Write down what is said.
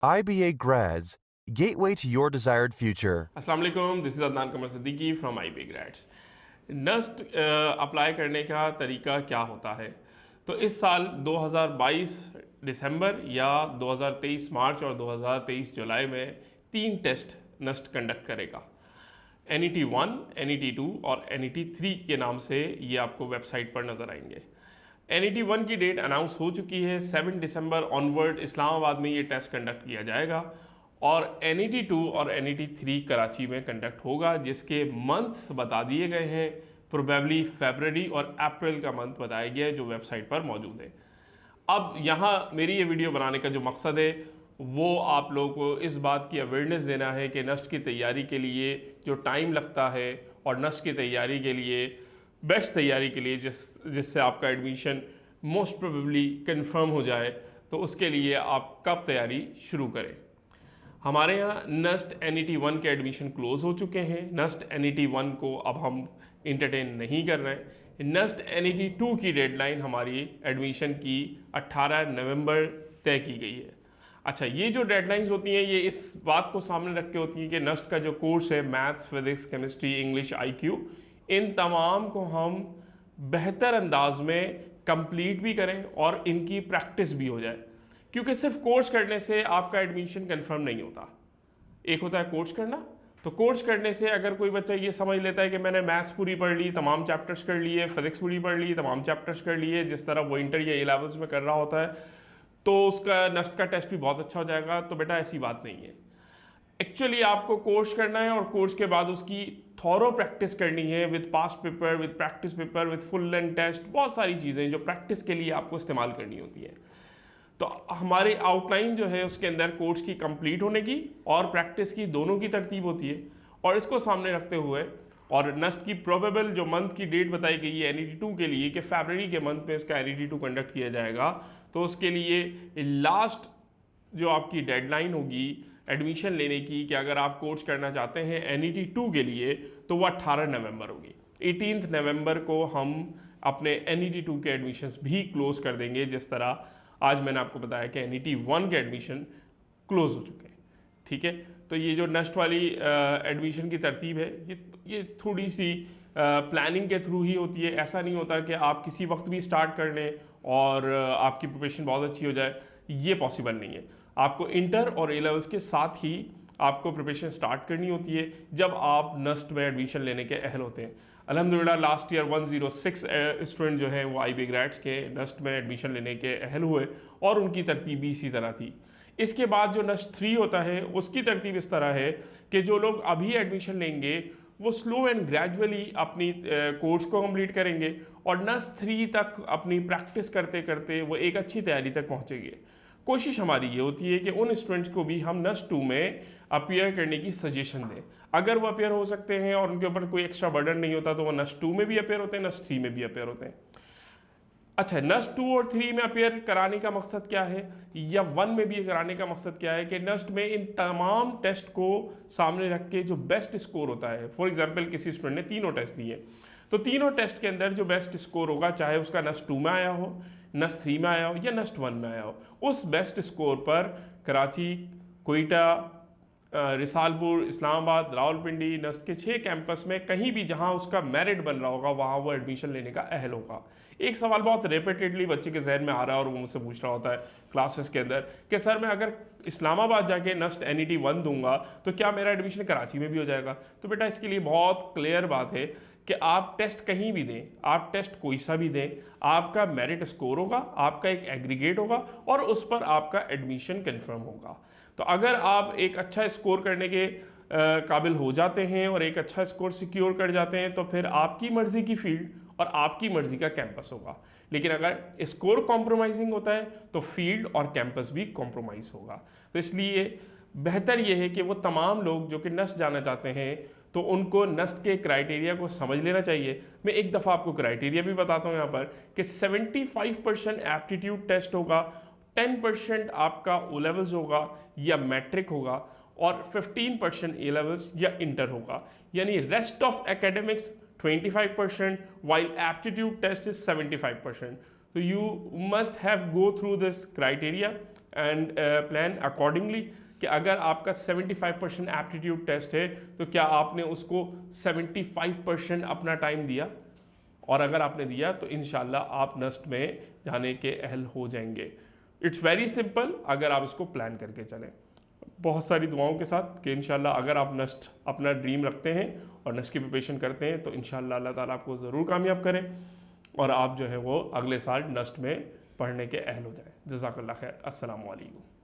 IBA grads, gateway to your desired future. अस्सलाम वालेकुम, this is Adnan Qamar Siddiqui from IB grades. नस्ट अप्लाई करने का तरीका क्या होता है? तो इस साल 2022 दिसंबर या 2023 मार्च और 2023 जुलाई में 3 टेस्ट नस्ट कंडक्ट करेगा। NET 1, NET 2 और NET 3 के नाम से ये आपको वेबसाइट पर नज़र आएंगे। NET 1 की डेट अनाउंस हो चुकी है। 7 दिसंबर ऑनवर्ड इस्लामाबाद में ये टेस्ट कंडक्ट किया जाएगा और NET 2 और NET 3 कराची में कंडक्ट होगा, जिसके मंथ्स बता दिए गए हैं। प्रोबेबली फरवरी और अप्रैल का मंथ बताया गया है जो वेबसाइट पर मौजूद है। अब यहाँ मेरी ये वीडियो बनाने का जो मकसद है वो आप लोगों को इस बात की अवेयरनेस देना है कि नस्ट की तैयारी के लिए जो टाइम लगता है और नस्ट की तैयारी के लिए बेस्ट तैयारी के लिए जिससे आपका एडमिशन मोस्ट प्रोबेबली कंफर्म हो जाए, तो उसके लिए आप कब तैयारी शुरू करें। हमारे यहाँ नस्ट NET 1 के एडमिशन क्लोज़ हो चुके हैं। नस्ट NET 1 को अब हम इंटरटेन नहीं कर रहे हैं। नस्ट NET 2 की डेडलाइन हमारी एडमिशन की 18 नवंबर तय की गई है। अच्छा, ये जो डेडलाइंस होती हैं ये इस बात को सामने रख के होती हैं कि नस्ट का जो कोर्स है maths, physics, chemistry, English, IQ, इन तमाम को हम बेहतर अंदाज में कंप्लीट भी करें और इनकी प्रैक्टिस भी हो जाए, क्योंकि सिर्फ कोर्स करने से आपका एडमिशन कंफर्म नहीं होता। एक होता है कोर्स करना, तो कोर्स करने से अगर कोई बच्चा ये समझ लेता है कि मैंने मैथ्स पूरी पढ़ ली, तमाम चैप्टर्स कर लिए, फिजिक्स पूरी पढ़ ली, तमाम चैप्टर्स कर लिए, जिस तरह वो इंटर या A-लेवल्स में कर रहा होता है, तो उसका नस्ट का टेस्ट भी बहुत अच्छा हो जाएगा। तो बेटा ऐसी बात नहीं है। एक्चुअली आपको कोर्स करना है और कोर्स के बाद उसकी थॉरो प्रैक्टिस करनी है with past paper, with practice paper, with full length test, बहुत सारी चीज़ें जो प्रैक्टिस के लिए आपको इस्तेमाल करनी होती है। तो हमारी आउटलाइन जो है उसके अंदर कोर्स की कंप्लीट होने की और प्रैक्टिस की दोनों की तरतीब होती है, और इसको सामने रखते हुए और नस्ट की प्रोबेबल जो मंथ की डेट बताई गई है NET 2 के लिए कि फरवरी के मंथ में इसका NET 2 कंडक्ट किया जाएगा, तो उसके लिए लास्ट जो आपकी डेडलाइन होगी एडमिशन लेने की कि अगर आप कोर्स करना चाहते हैं NET 2 के लिए, तो वो 18 नवंबर होगी। 18 नवंबर को हम अपने NET 2 के एडमिशन्स भी क्लोज कर देंगे, जिस तरह आज मैंने आपको बताया कि NET 1 के एडमिशन क्लोज हो चुके हैं। ठीक है, तो ये जो नस्ट वाली एडमिशन की तरतीब है ये थोड़ी सी प्लानिंग के थ्रू ही होती है। ऐसा नहीं होता कि आप किसी वक्त भी स्टार्ट कर लें और आपकी प्रिपरेशन बहुत अच्छी हो जाए, ये पॉसिबल नहीं है। आपको इंटर और A-लेवल्स के साथ ही आपको प्रिपरेशन स्टार्ट करनी होती है जब आप नस्ट में एडमिशन लेने के अहल होते हैं। अल्हम्दुलिल्लाह लास्ट ईयर 106 स्टूडेंट जो हैं वो IB ग्रेड्स के नस्ट में एडमिशन लेने के अहल हुए और उनकी तरतीब भी इसी तरह थी। इसके बाद जो नस्ट 3 होता है उसकी तरतीब इस तरह है कि जो लोग अभी एडमिशन लेंगे वो स्लो एंड ग्रेजुअली अपनी कोर्स को कंप्लीट करेंगे और नस्ट 3 तक अपनी प्रैक्टिस करते करते वो एक अच्छी तैयारी तक पहुँचेंगे। कोशिश हमारी ये होती है कि उन स्टूडेंट्स को भी हम नस्ट 2 में अपीयर करने की सजेशन दें। अगर वो अपीयर हो सकते हैं और उनके ऊपर कोई एक्स्ट्रा बर्डन नहीं होता, तो वो नस्ट 2 में भी अपीयर होते हैं, नस्ट 3 में भी अपीयर होते हैं। अच्छा, नस्ट 2 और 3 में अपीयर कराने का मकसद क्या है, या 1 में भी कराने का मकसद क्या है कि नस्ट में इन तमाम टेस्ट को सामने रख के जो बेस्ट स्कोर होता है, फॉर एग्जांपल किसी स्टूडेंट ने तीनों टेस्ट दिए, तो तीनों टेस्ट के अंदर जो बेस्ट स्कोर होगा, चाहे उसका नस्ट 2 में आया हो, नस्ट 3 में आया हो या नस्ट 1 में आया हो, उस बेस्ट स्कोर पर कराची, कोयटा, रिसालपुर, इस्लामाबाद, रावलपिंडी, नस्ट के 6 कैंपस में कहीं भी जहां उसका मेरिट बन रहा होगा वहां वो एडमिशन लेने का अहल होगा। एक सवाल बहुत रिपीटेडली बच्चे के जहन में आ रहा है और वो मुझसे पूछ रहा होता है क्लासेस के अंदर कि सर मैं अगर इस्लामाबाद जाके नस्ट NET 1 दूंगा तो क्या मेरा एडमिशन कराची में भी हो जाएगा? तो बेटा इसके लिए बहुत क्लियर बात है कि आप टेस्ट कहीं भी दें, आप टेस्ट कोई सा भी दें, आपका मेरिट स्कोर होगा, आपका एक एग्रीगेट होगा और उस पर आपका एडमिशन कंफर्म होगा। तो अगर आप एक अच्छा स्कोर करने के काबिल हो जाते हैं और एक अच्छा स्कोर सिक्योर कर जाते हैं, तो फिर आपकी मर्जी की फील्ड और आपकी मर्जी का कैंपस होगा। लेकिन अगर स्कोर कॉम्प्रोमाइजिंग होता है तो फील्ड और कैंपस भी कॉम्प्रोमाइज़ होगा। तो इसलिए बेहतर यह है कि वो तमाम लोग जो कि नस्ट जाना चाहते हैं तो उनको नस्ट के क्राइटेरिया को समझ लेना चाहिए। मैं एक दफ़ा आपको क्राइटेरिया भी बताता हूँ यहाँ पर कि 75% एप्टीट्यूड टेस्ट होगा, 10% आपका O-लेवल्स होगा या मैट्रिक होगा और 15% A-लेवल्स या इंटर होगा, यानी rest of academics 25% while aptitude test is 75%. So you must have go through this criteria and plan accordingly कि अगर आपका 75% एप्टीट्यूड टेस्ट है तो क्या आपने उसको 75% अपना टाइम दिया, और अगर आपने दिया तो इंशाल्लाह आप नस्ट में जाने के अहल हो जाएंगे। इट्स वेरी सिंपल अगर आप इसको प्लान करके चलें। बहुत सारी दुआओं के साथ कि इंशाल्लाह अगर आप नस्ट अपना ड्रीम रखते हैं और नस्ट की प्रिपरेशन करते हैं तो इंशाल्लाह अल्लाह ताला आपको ज़रूर कामयाब करें और आप जो है वो अगले साल नस्ट में पढ़ने के अहल हो जाए। जज़ाकल्लाह खैर। अस्सलामु अलैकुम।